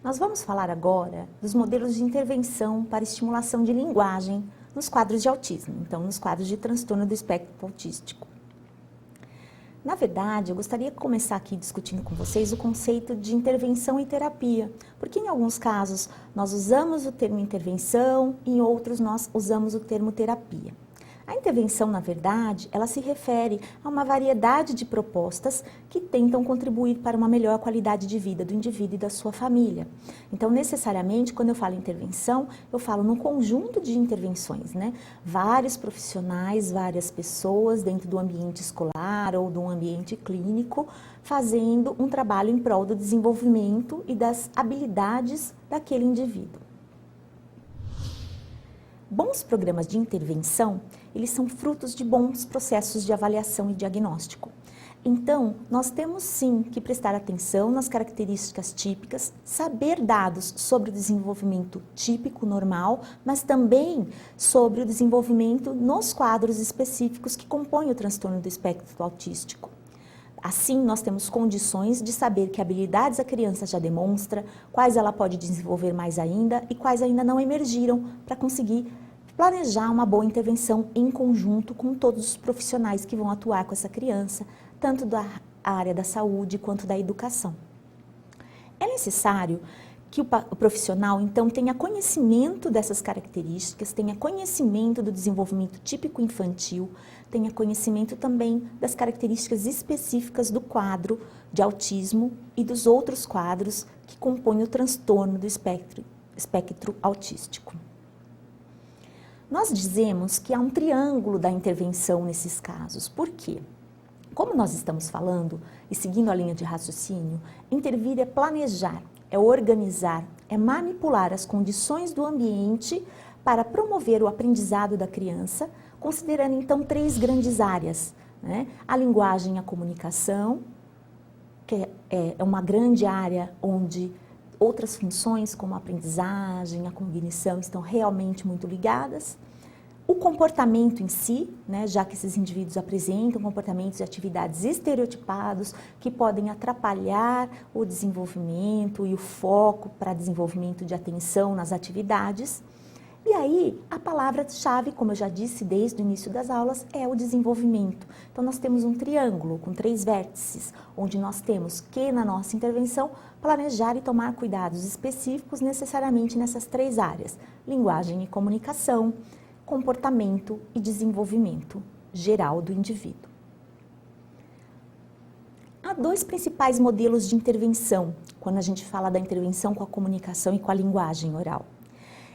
Nós vamos falar agora dos modelos de intervenção para estimulação de linguagem nos quadros de autismo, então nos quadros de transtorno do espectro autístico. Na verdade, eu gostaria de começar aqui discutindo com vocês o conceito de intervenção e terapia, porque em alguns casos nós usamos o termo intervenção, em outros nós usamos o termo terapia. A intervenção, na verdade, ela se refere a uma variedade de propostas que tentam contribuir para uma melhor qualidade de vida do indivíduo e da sua família. Então, necessariamente, quando eu falo intervenção, eu falo num conjunto de intervenções, né? Vários profissionais, várias pessoas dentro do ambiente escolar ou do ambiente clínico, fazendo um trabalho em prol do desenvolvimento e das habilidades daquele indivíduo. Bons programas de intervenção, eles são frutos de bons processos de avaliação e diagnóstico. Então, nós temos sim que prestar atenção nas características típicas, saber dados sobre o desenvolvimento típico normal, mas também sobre o desenvolvimento nos quadros específicos que compõem o transtorno do espectro autístico. Assim, nós temos condições de saber que habilidades a criança já demonstra, quais ela pode desenvolver mais ainda e quais ainda não emergiram para conseguir planejar uma boa intervenção em conjunto com todos os profissionais que vão atuar com essa criança, tanto da área da saúde quanto da educação. É necessário que o profissional, então, tenha conhecimento dessas características, tenha conhecimento do desenvolvimento típico infantil, tenha conhecimento também das características específicas do quadro de autismo e dos outros quadros que compõem o transtorno do espectro autístico. Nós dizemos que há um triângulo da intervenção nesses casos. Por quê? Como nós estamos falando, e seguindo a linha de raciocínio, intervir é planejar, é organizar, é manipular as condições do ambiente para promover o aprendizado da criança, considerando então três grandes áreas, né? A linguagem e a comunicação, que é uma grande área onde outras funções como a aprendizagem, a cognição estão realmente muito ligadas. O comportamento em si, né, já que esses indivíduos apresentam comportamentos e atividades estereotipados que podem atrapalhar o desenvolvimento e o foco para desenvolvimento de atenção nas atividades. E aí, a palavra-chave, como eu já disse desde o início das aulas, é o desenvolvimento. Então, nós temos um triângulo com 3 vértices, onde nós temos que, na nossa intervenção, planejar e tomar cuidados específicos necessariamente nessas 3 áreas: linguagem e comunicação, comportamento e desenvolvimento geral do indivíduo. Há 2 principais modelos de intervenção, quando a gente fala da intervenção com a comunicação e com a linguagem oral.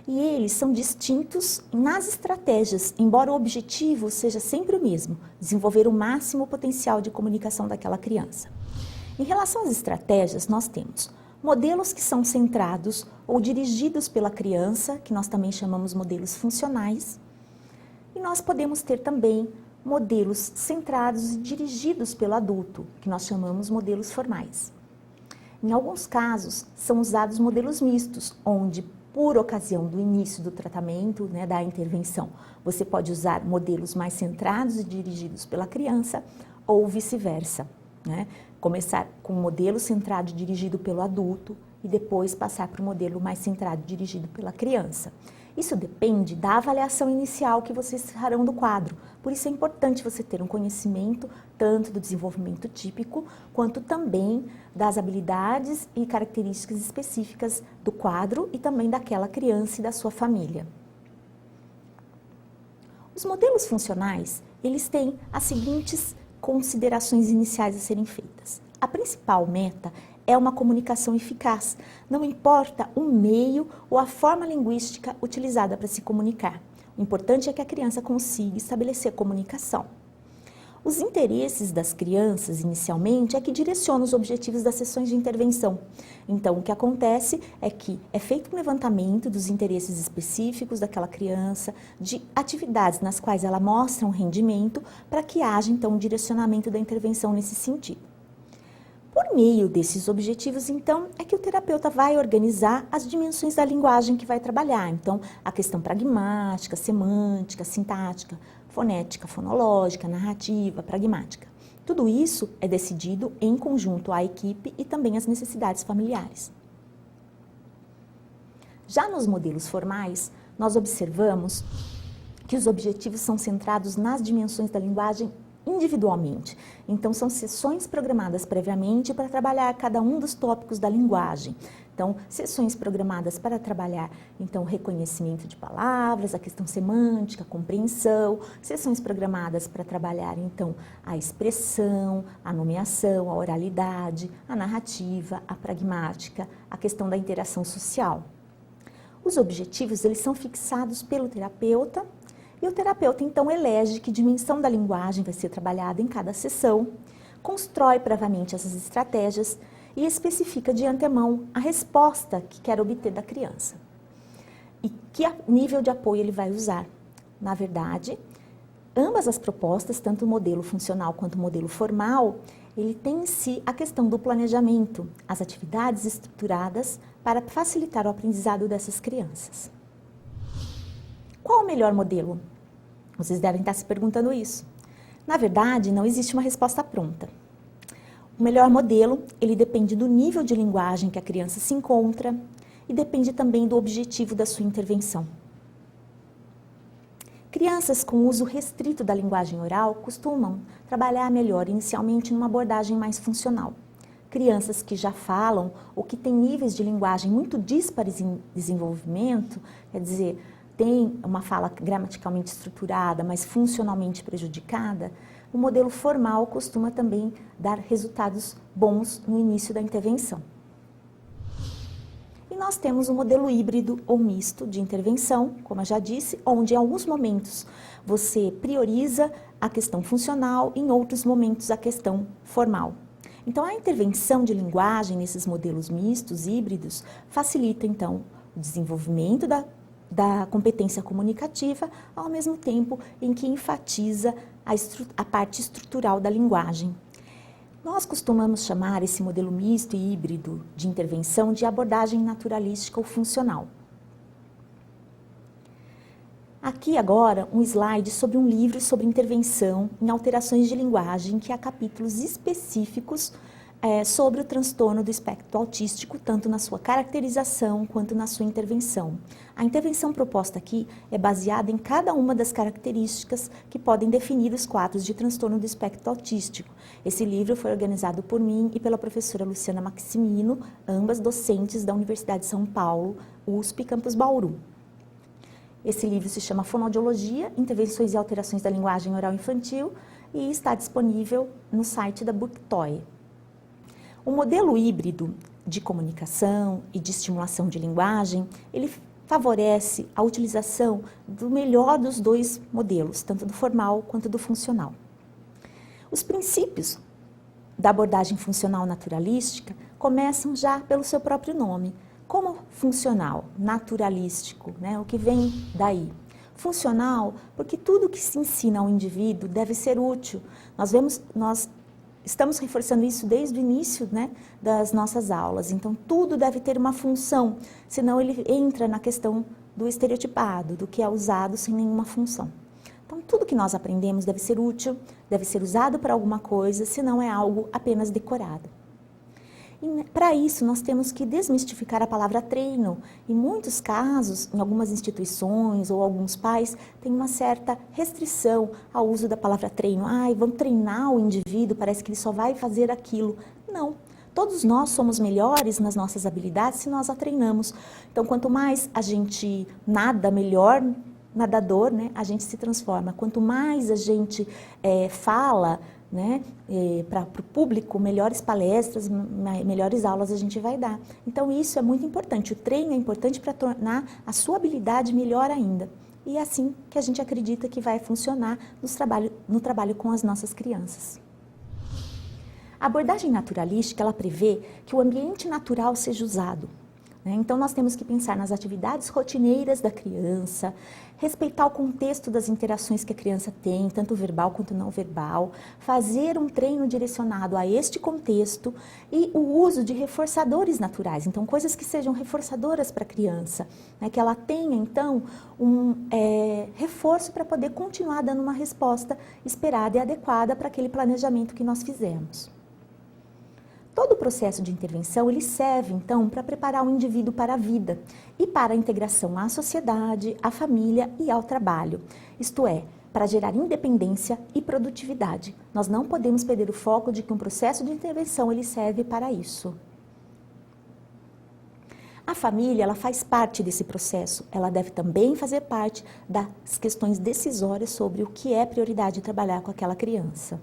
E eles são distintos nas estratégias, embora o objetivo seja sempre o mesmo, desenvolver o máximo potencial de comunicação daquela criança. Em relação às estratégias, nós temos modelos que são centrados ou dirigidos pela criança, que nós também chamamos modelos funcionais, e nós podemos ter também modelos centrados e dirigidos pelo adulto, que nós chamamos modelos formais. Em alguns casos, são usados modelos mistos, onde por ocasião do início do tratamento, né, da intervenção, você pode usar modelos mais centrados e dirigidos pela criança ou vice-versa, né? Começar com um modelo centrado e dirigido pelo adulto e depois passar para o modelo mais centrado e dirigido pela criança. Isso depende da avaliação inicial que vocês farão do quadro. Por isso é importante você ter um conhecimento tanto do desenvolvimento típico, quanto também das habilidades e características específicas do quadro e também daquela criança e da sua família. Os modelos funcionais, eles têm as seguintes considerações iniciais a serem feitas. A principal meta é uma comunicação eficaz, não importa o meio ou a forma linguística utilizada para se comunicar. O importante é que a criança consiga estabelecer comunicação. Os interesses das crianças, inicialmente, é que direcionam os objetivos das sessões de intervenção. Então, o que acontece é que é feito um levantamento dos interesses específicos daquela criança, de atividades nas quais ela mostra um rendimento, para que haja, então, um direcionamento da intervenção nesse sentido. Por meio desses objetivos, então, é que o terapeuta vai organizar as dimensões da linguagem que vai trabalhar. Então, a questão pragmática, semântica, sintática, fonética, fonológica, narrativa, pragmática. Tudo isso é decidido em conjunto à equipe e também às necessidades familiares. Já nos modelos formais, nós observamos que os objetivos são centrados nas dimensões da linguagem individualmente. Então, são sessões programadas previamente para trabalhar cada um dos tópicos da linguagem. Então, sessões programadas para trabalhar, então, reconhecimento de palavras, a questão semântica, a compreensão, sessões programadas para trabalhar, então, a expressão, a nomeação, a oralidade, a narrativa, a pragmática, a questão da interação social. Os objetivos, eles são fixados pelo terapeuta, e o terapeuta, então, elege que dimensão da linguagem vai ser trabalhada em cada sessão, constrói previamente essas estratégias e especifica de antemão a resposta que quer obter da criança e que nível de apoio ele vai usar. Na verdade, ambas as propostas, tanto o modelo funcional quanto o modelo formal, ele tem em si a questão do planejamento, as atividades estruturadas para facilitar o aprendizado dessas crianças. Qual o melhor modelo? Vocês devem estar se perguntando isso. Na verdade, não existe uma resposta pronta. O melhor modelo, ele depende do nível de linguagem que a criança se encontra e depende também do objetivo da sua intervenção. Crianças com uso restrito da linguagem oral costumam trabalhar melhor inicialmente numa abordagem mais funcional. Crianças que já falam ou que têm níveis de linguagem muito díspares em desenvolvimento, quer dizer, tem uma fala gramaticalmente estruturada, mas funcionalmente prejudicada, o modelo formal costuma também dar resultados bons no início da intervenção. E nós temos o modelo híbrido ou misto de intervenção, como eu já disse, onde em alguns momentos você prioriza a questão funcional, em outros momentos a questão formal. Então, a intervenção de linguagem nesses modelos mistos, híbridos, facilita, então, o desenvolvimento da competência comunicativa, ao mesmo tempo em que enfatiza a parte estrutural da linguagem. Nós costumamos chamar esse modelo misto e híbrido de intervenção de abordagem naturalística ou funcional. Aqui agora um slide sobre um livro sobre intervenção em alterações de linguagem, que há capítulos específicos sobre o transtorno do espectro autístico, tanto na sua caracterização quanto na sua intervenção. A intervenção proposta aqui é baseada em cada uma das características que podem definir os quadros de transtorno do espectro autístico. Esse livro foi organizado por mim e pela professora Luciana Maximino, ambas docentes da Universidade de São Paulo, USP, Campus Bauru. Esse livro se chama Fonoaudiologia, Intervenções e Alterações da Linguagem Oral Infantil e está disponível no site da Booktoy. O modelo híbrido de comunicação e de estimulação de linguagem, ele favorece a utilização do melhor dos dois modelos, tanto do formal quanto do funcional. Os princípios da abordagem funcional naturalística começam já pelo seu próprio nome. Como funcional, naturalístico, né? O que vem daí? Funcional, porque tudo que se ensina ao indivíduo deve ser útil. Nós estamos reforçando isso desde o início, né, das nossas aulas. Então, tudo deve ter uma função, senão ele entra na questão do estereotipado, do que é usado sem nenhuma função. Então, tudo que nós aprendemos deve ser útil, deve ser usado para alguma coisa, senão é algo apenas decorado. E para isso, nós temos que desmistificar a palavra treino. Em muitos casos, em algumas instituições ou alguns pais, tem uma certa restrição ao uso da palavra treino. Vamos treinar o indivíduo, parece que ele só vai fazer aquilo. Não. Todos nós somos melhores nas nossas habilidades se nós a treinamos. Então, quanto mais a gente nada, melhor nadador, né, a gente se transforma. Quanto mais a gente fala, né, para o público, melhores palestras, melhores aulas a gente vai dar. Então, isso é muito importante. O treino é importante para tornar a sua habilidade melhor ainda. E é assim que a gente acredita que vai funcionar no trabalho com as nossas crianças. A abordagem naturalística, ela prevê que o ambiente natural seja usado. Então, nós temos que pensar nas atividades rotineiras da criança, respeitar o contexto das interações que a criança tem, tanto verbal quanto não verbal, fazer um treino direcionado a este contexto e o uso de reforçadores naturais, então coisas que sejam reforçadoras para a criança, né, que ela tenha então um reforço para poder continuar dando uma resposta esperada e adequada para aquele planejamento que nós fizemos. Todo o processo de intervenção, ele serve, então, para preparar o indivíduo para a vida e para a integração à sociedade, à família e ao trabalho. Isto é, para gerar independência e produtividade. Nós não podemos perder o foco de que um processo de intervenção, ele serve para isso. A família, ela faz parte desse processo. Ela deve também fazer parte das questões decisórias sobre o que é prioridade trabalhar com aquela criança.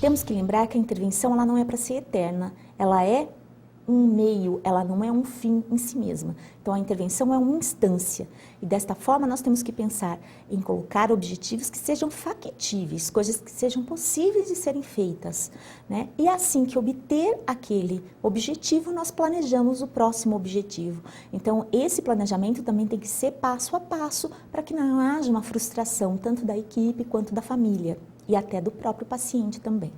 Temos que lembrar que a intervenção ela não é para ser eterna, ela é um meio, ela não é um fim em si mesma. Então, a intervenção é uma instância. E desta forma, nós temos que pensar em colocar objetivos que sejam factíveis, coisas que sejam possíveis de serem feitas, né? E assim que obter aquele objetivo, nós planejamos o próximo objetivo. Então, esse planejamento também tem que ser passo a passo para que não haja uma frustração, tanto da equipe quanto da família. E até do próprio paciente também.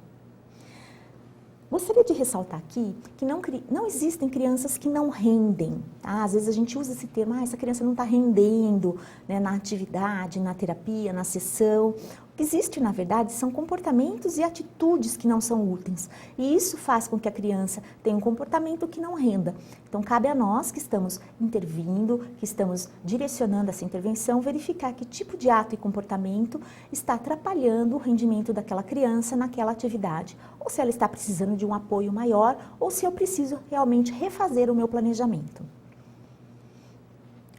Gostaria de ressaltar aqui que não existem crianças que não rendem. Tá? Às vezes a gente usa esse termo, essa criança não está rendendo, né, na atividade, na terapia, na sessão. O que existe, na verdade, são comportamentos e atitudes que não são úteis. E isso faz com que a criança tenha um comportamento que não renda. Então, cabe a nós que estamos intervindo, que estamos direcionando essa intervenção, verificar que tipo de ato e comportamento está atrapalhando o rendimento daquela criança naquela atividade. Ou se ela está precisando de um apoio maior, ou se eu preciso realmente refazer o meu planejamento.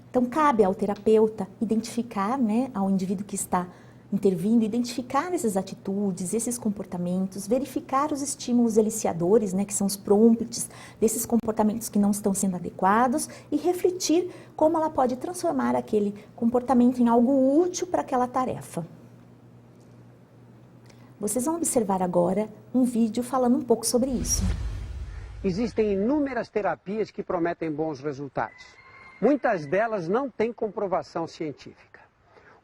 Então, cabe ao terapeuta identificar, né, ao indivíduo que está intervindo, identificar essas atitudes, esses comportamentos, verificar os estímulos eliciadores, né, que são os prompts desses comportamentos que não estão sendo adequados e refletir como ela pode transformar aquele comportamento em algo útil para aquela tarefa. Vocês vão observar agora um vídeo falando um pouco sobre isso. Existem inúmeras terapias que prometem bons resultados. Muitas delas não têm comprovação científica.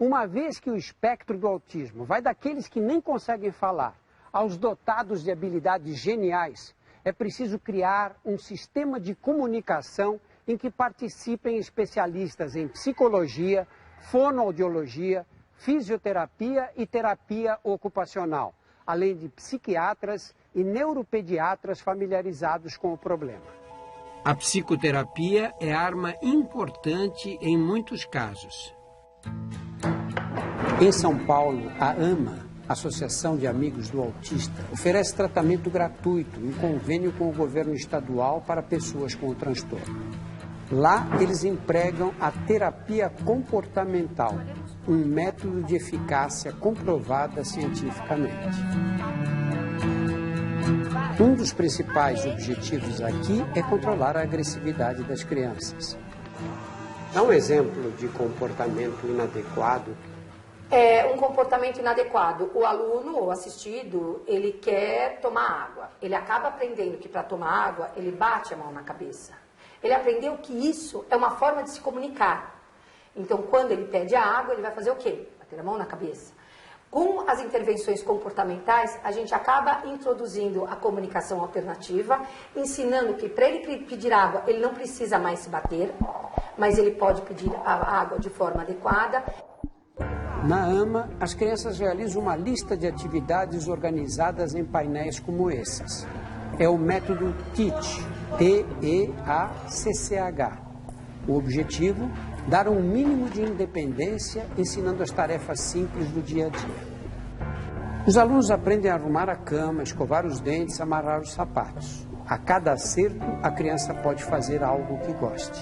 Uma vez que o espectro do autismo vai daqueles que nem conseguem falar aos dotados de habilidades geniais, é preciso criar um sistema de comunicação em que participem especialistas em psicologia, fonoaudiologia, fisioterapia e terapia ocupacional, além de psiquiatras e neuropediatras familiarizados com o problema. A psicoterapia é arma importante em muitos casos. Em São Paulo, a AMA, Associação de Amigos do Autista, oferece tratamento gratuito em convênio com o governo estadual para pessoas com o transtorno. Lá, eles empregam a terapia comportamental, um método de eficácia comprovada cientificamente. Um dos principais objetivos aqui é controlar a agressividade das crianças. Dá um exemplo de comportamento inadequado. É um comportamento inadequado. O aluno ou assistido, ele quer tomar água. Ele acaba aprendendo que para tomar água, ele bate a mão na cabeça. Ele aprendeu que isso é uma forma de se comunicar. Então, quando ele pede a água, ele vai fazer o quê? Bater a mão na cabeça. Com as intervenções comportamentais, a gente acaba introduzindo a comunicação alternativa, ensinando que para ele pedir água, ele não precisa mais se bater, mas ele pode pedir a água de forma adequada. Na AMA, as crianças realizam uma lista de atividades organizadas em painéis como esses. É o método TEACH, T-E-A-C-C-H. O objetivo, dar um mínimo de independência, ensinando as tarefas simples do dia a dia. Os alunos aprendem a arrumar a cama, escovar os dentes, amarrar os sapatos. A cada acerto, a criança pode fazer algo que goste.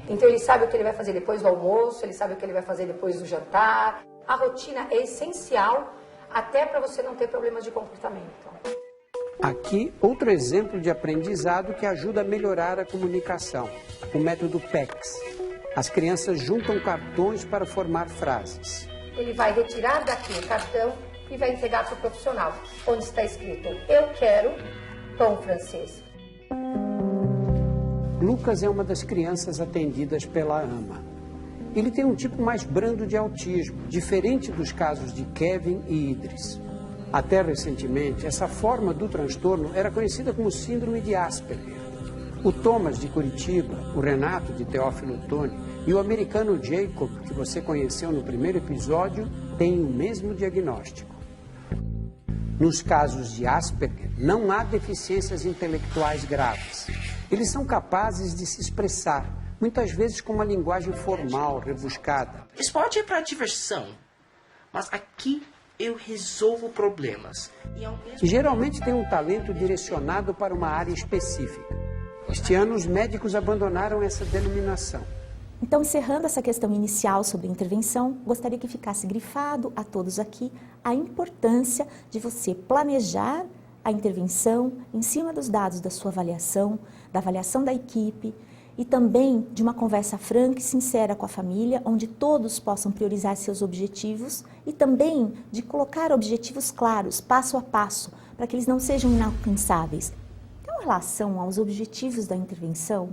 Então ele sabe o que ele vai fazer depois do almoço, ele sabe o que ele vai fazer depois do jantar. A rotina é essencial até para você não ter problemas de comportamento. Aqui, outro exemplo de aprendizado que ajuda a melhorar a comunicação, o método PECS. As crianças juntam cartões para formar frases. Ele vai retirar daqui o cartão e vai entregar para o profissional, onde está escrito, eu quero pão francês. Lucas é uma das crianças atendidas pela AMA. Ele tem um tipo mais brando de autismo, diferente dos casos de Kevin e Idris. Até recentemente, essa forma do transtorno era conhecida como síndrome de Asperger. O Thomas de Curitiba, o Renato de Teófilo Otoni e o americano Jacob, que você conheceu no primeiro episódio, têm o mesmo diagnóstico. Nos casos de Asperger, não há deficiências intelectuais graves. Eles são capazes de se expressar, muitas vezes com uma linguagem formal, rebuscada. Esporte é para diversão, mas aqui eu resolvo problemas. E geralmente tem um talento direcionado para uma área específica. Este ano, os médicos abandonaram essa denominação. Então, encerrando essa questão inicial sobre intervenção, gostaria que ficasse grifado a todos aqui a importância de você planejar a intervenção em cima dos dados da sua avaliação, da avaliação da equipe e também de uma conversa franca e sincera com a família, onde todos possam priorizar seus objetivos e também de colocar objetivos claros, passo a passo, para que eles não sejam inalcançáveis. Então, em relação aos objetivos da intervenção,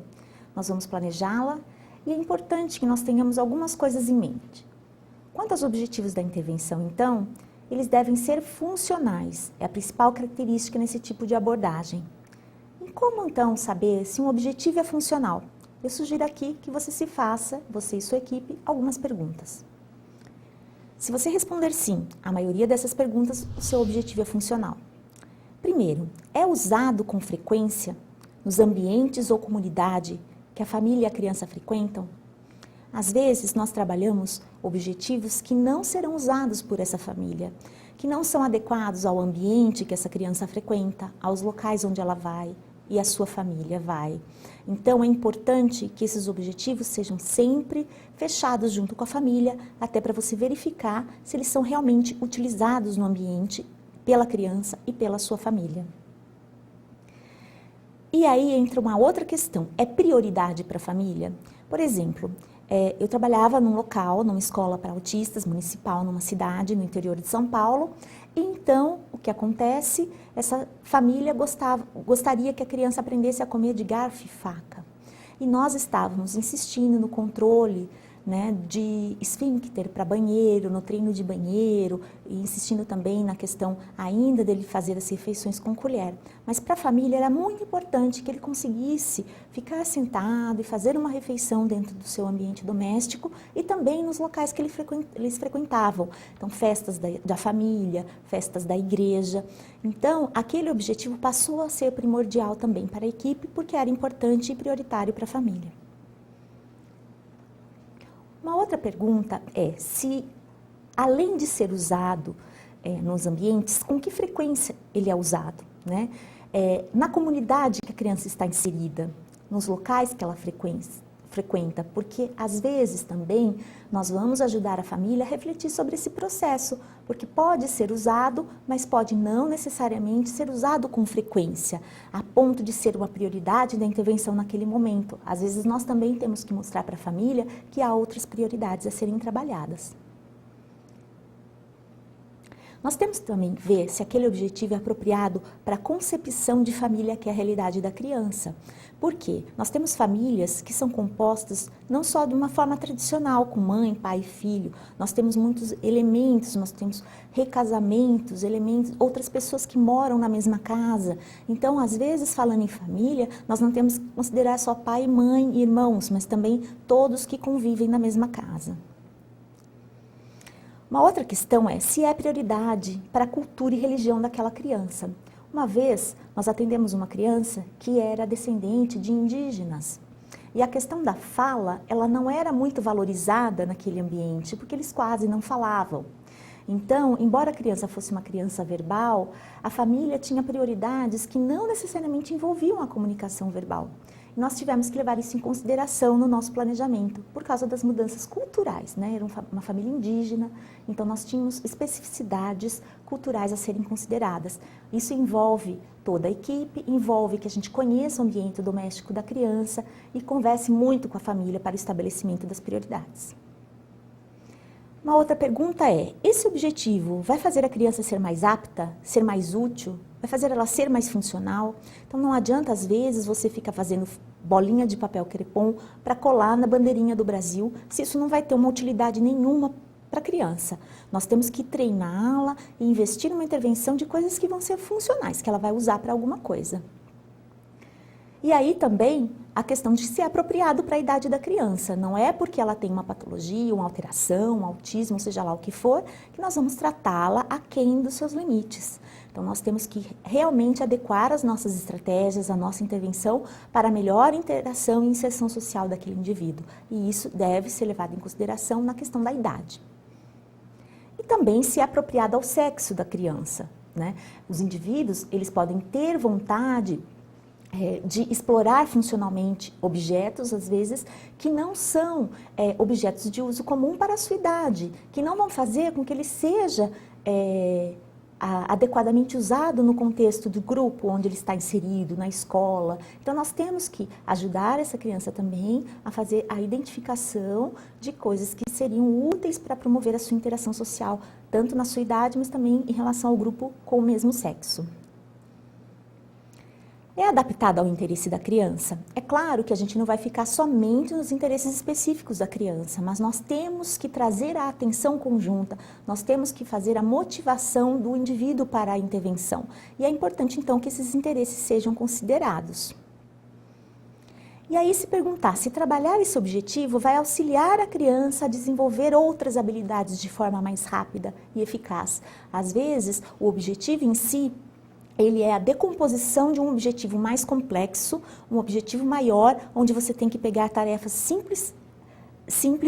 nós vamos planejá-la. E é importante que nós tenhamos algumas coisas em mente. Quanto aos objetivos da intervenção, então, eles devem ser funcionais. É a principal característica nesse tipo de abordagem. E como, então, saber se um objetivo é funcional? Eu sugiro aqui que você se faça, você e sua equipe, algumas perguntas. Se você responder sim, a maioria dessas perguntas, o seu objetivo é funcional. Primeiro, é usado com frequência nos ambientes ou comunidade que a família e a criança frequentam? Às vezes, nós trabalhamos objetivos que não serão usados por essa família, que não são adequados ao ambiente que essa criança frequenta, aos locais onde ela vai e a sua família vai. Então, é importante que esses objetivos sejam sempre fechados junto com a família, até para você verificar se eles são realmente utilizados no ambiente pela criança e pela sua família. E aí entra uma outra questão, é prioridade para a família? Por exemplo, eu trabalhava num local, numa escola para autistas municipal, numa cidade no interior de São Paulo, e então o que acontece? Essa família gostaria que a criança aprendesse a comer de garfo e faca. E nós estávamos insistindo no controle, né, de esfíncter para banheiro, no treino de banheiro, e insistindo também na questão ainda dele fazer as refeições com colher. Mas para a família era muito importante que ele conseguisse ficar sentado e fazer uma refeição dentro do seu ambiente doméstico e também nos locais que eles frequentavam. Então, festas da família, festas da igreja. Então, aquele objetivo passou a ser primordial também para a equipe, porque era importante e prioritário para a família. Uma outra pergunta é se, além de ser usado nos ambientes, com que frequência ele é usado, né? Na comunidade que a criança está inserida, nos locais que ela frequenta, porque às vezes também nós vamos ajudar a família a refletir sobre esse processo, porque pode ser usado, mas pode não necessariamente ser usado com frequência, a ponto de ser uma prioridade da intervenção naquele momento. Às vezes nós também temos que mostrar para a família que há outras prioridades a serem trabalhadas. Nós temos também que ver se aquele objetivo é apropriado para a concepção de família que é a realidade da criança. Por quê? Nós temos famílias que são compostas não só de uma forma tradicional, com mãe, pai e filho. Nós temos muitos elementos, nós temos recasamentos, outras pessoas que moram na mesma casa. Então, às vezes, falando em família, nós não temos que considerar só pai, mãe e irmãos, mas também todos que convivem na mesma casa. Uma outra questão é se é prioridade para a cultura e religião daquela criança. Uma vez, nós atendemos uma criança que era descendente de indígenas. E a questão da fala, ela não era muito valorizada naquele ambiente, porque eles quase não falavam. Então, embora a criança fosse uma criança verbal, a família tinha prioridades que não necessariamente envolviam a comunicação verbal. E nós tivemos que levar isso em consideração no nosso planejamento, por causa das mudanças culturais, né? Era uma família indígena, então nós tínhamos especificidades culturais a serem consideradas. Isso envolve toda a equipe, envolve que a gente conheça o ambiente doméstico da criança e converse muito com a família para o estabelecimento das prioridades. Uma outra pergunta é, esse objetivo vai fazer a criança ser mais apta, ser mais útil? Vai fazer ela ser mais funcional? Então não adianta às vezes você ficar fazendo bolinha de papel crepom para colar na bandeirinha do Brasil, se isso não vai ter uma utilidade nenhuma para a criança. Nós temos que treiná-la e investir numa intervenção de coisas que vão ser funcionais, que ela vai usar para alguma coisa. E aí também a questão de ser apropriado para a idade da criança. Não é porque ela tem uma patologia, uma alteração, um autismo, seja lá o que for, que nós vamos tratá-la aquém dos seus limites. Então nós temos que realmente adequar as nossas estratégias, a nossa intervenção para a melhor interação e inserção social daquele indivíduo. E isso deve ser levado em consideração na questão da idade. E também ser apropriado ao sexo da criança, né? Os indivíduos, eles podem ter vontade de explorar funcionalmente objetos, às vezes, que não são objetos de uso comum para a sua idade, que não vão fazer com que ele seja adequadamente usado no contexto do grupo onde ele está inserido, na escola. Então, nós temos que ajudar essa criança também a fazer a identificação de coisas que seriam úteis para promover a sua interação social, tanto na sua idade, mas também em relação ao grupo com o mesmo sexo. É adaptado ao interesse da criança? É claro que a gente não vai ficar somente nos interesses específicos da criança, mas nós temos que trazer a atenção conjunta, nós temos que fazer a motivação do indivíduo para a intervenção. E é importante, então, que esses interesses sejam considerados. E aí se perguntar se trabalhar esse objetivo vai auxiliar a criança a desenvolver outras habilidades de forma mais rápida e eficaz. Às vezes, o objetivo em si, ele é a decomposição de um objetivo mais complexo, um objetivo maior, onde você tem que pegar tarefas simples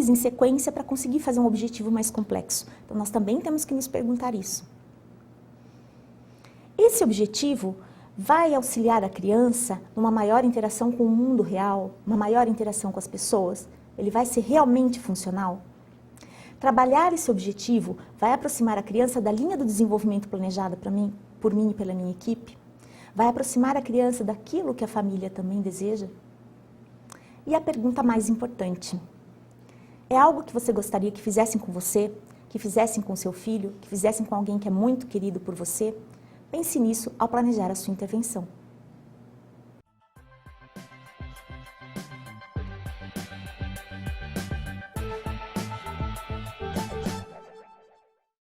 em sequência para conseguir fazer um objetivo mais complexo. Então, nós também temos que nos perguntar isso. Esse objetivo vai auxiliar a criança numa maior interação com o mundo real, uma maior interação com as pessoas? Ele vai ser realmente funcional? Trabalhar esse objetivo vai aproximar a criança da linha do desenvolvimento planejada por mim e pela minha equipe? Vai aproximar a criança daquilo que a família também deseja? E a pergunta mais importante: é algo que você gostaria que fizessem com você, que fizessem com seu filho, que fizessem com alguém que é muito querido por você? Pense nisso ao planejar a sua intervenção.